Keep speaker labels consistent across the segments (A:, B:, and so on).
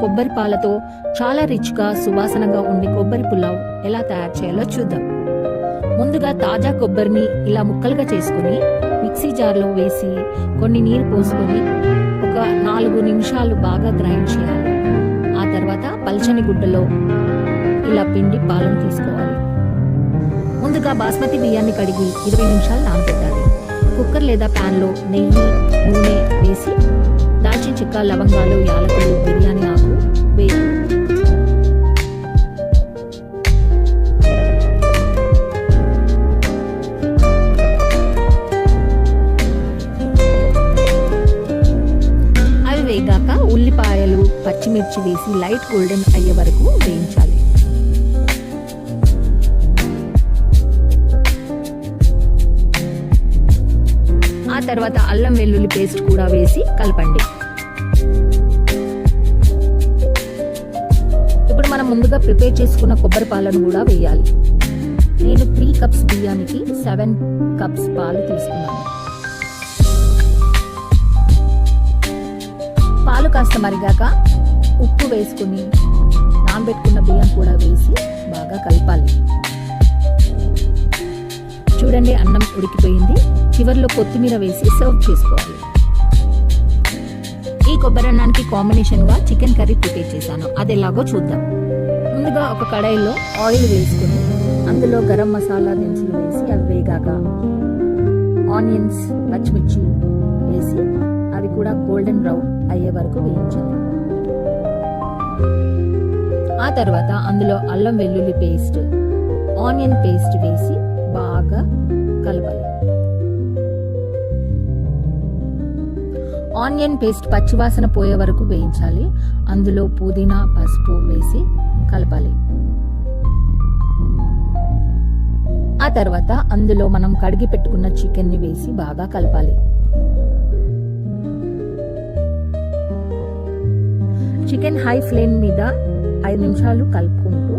A: కొబ్బరి పాలతో చాలా రిచ్గా సువాసనగా ఉండే కొబ్బరి పులావ్ ఎలా తయారు చేయాలో చూద్దాం. ముందుగా తాజా కొబ్బరిని ఇలా ముక్కలుగా చేసుకుని మిక్సీ జార్లో వేసి కొన్ని నీరు పోసుకొని ఒక 4 నిమిషాలు బాగా గ్రైండ్ చేయాలి. ఆ తర్వాత పల్చని గుడ్డలో ఇలా పిండి పాలను తీసుకోవాలి. ముందుగా బాస్మతి బియ్యాన్ని కడిగి 20 నిమిషాలు నానబెట్టాలి. కుక్కర్ లేదా ప్యాన్లో నెయ్యి, నూనె వేసి దాల్చిన చెక్క, లవంగాలు, యాలకులు, బిర్యానీ ఆకు వేయాలి. అవి వేగాక ఉల్లిపాయలు, పచ్చిమిర్చి వేసి లైట్ గోల్డెన్ అయ్యే వరకు వేయించాలి. ఆ తర్వాత అల్లం వెల్లుల్లి పేస్ట్ కూడా వేసి కలపండి. ఇప్పుడు మనం ముందుగా ప్రిపేర్ చేసుకున్న కొబ్బరి పాలను కూడా వేయాలి. నేను 3 కప్స్ బియ్యానికి 7 కప్స్ పాలు తీసుకున్నాను. పాలు కాస్త మరిగాక ఉప్పు వేసుకుని నానబెట్టుకున్న బియ్యం కూడా వేసి బాగా కలపాలి. చూడండి, అన్నం ఉడికిపోయింది. చివర్లో కొత్తిమీర వేసి సర్వ్ చేసుకోవాలి. ఈ కొబ్బరి అన్నానికి కాంబినేషన్ గా చికెన్ కర్రీ ప్రిపేర్ చేశాను. అది ఎలాగో చూద్దాం. ముందుగా ఒక కడాయిలో ఆయిల్ వేసుకుని అందులో గరం మసాలా దినుసులు వేసి అవి వేగాక ఆనియన్స్, పచ్చిమిర్చి వేసి అవి కూడా గోల్డెన్ బ్రౌన్ అయ్యే వరకు వేయించాలి. ఆ తర్వాత అందులో అల్లం వెల్లుల్లి పేస్ట్, ఆనియన్ పేస్ట్ వేసి బాగా కలపాలి. ఆనియన్ పేస్ట్ పచ్చివాసన పోయే వరకు వేయించాలి. అందులో పుదీనా, పసుపు వేసి కలపాలి. ఆ తర్వాత అందులో మనం కడిగి పెట్టుకున్న చికెన్ ని వేసి బాగా కలపాలి. చికెన్ హై ఫ్లేమ్ మీద 5 నిమిషాలు కలుపుకుంటూ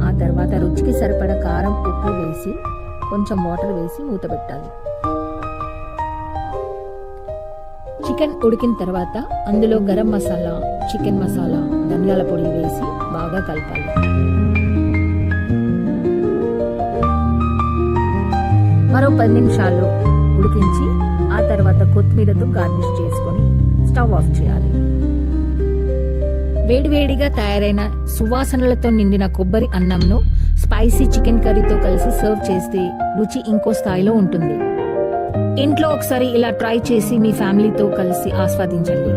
A: ఆ తర్వాత రుచికి సరిపడా కారం, ఉప్పు వేసి కొంచెం వాటర్ వేసి మూత పెట్టాలి. చికెన్ ఉడికిన తర్వాత అందులో గరం మసాలా, చికెన్ మసాలా, ధనియాల పొడి వేసి బాగా కలపాలి. మరో 10 నిమిషాలు ఉడికించి ఆ తర్వాత కొత్తిమీరతో గార్నిష్ చేసుకొని స్టవ్ ఆఫ్ చేయాలి. వేడివేడిగా తయారైన సువాసనలతో నిండిన కొబ్బరి అన్నంను స్పైసీ చికెన్ కర్రీతో కలిసి సర్వ్ చేస్తే రుచి ఇంకో స్థాయిలో ఉంటుంది. ఇంట్లో ఒకసారి ఇలా ట్రై చేసి మీ ఫ్యామిలీతో కలిసి ఆస్వాదించండి.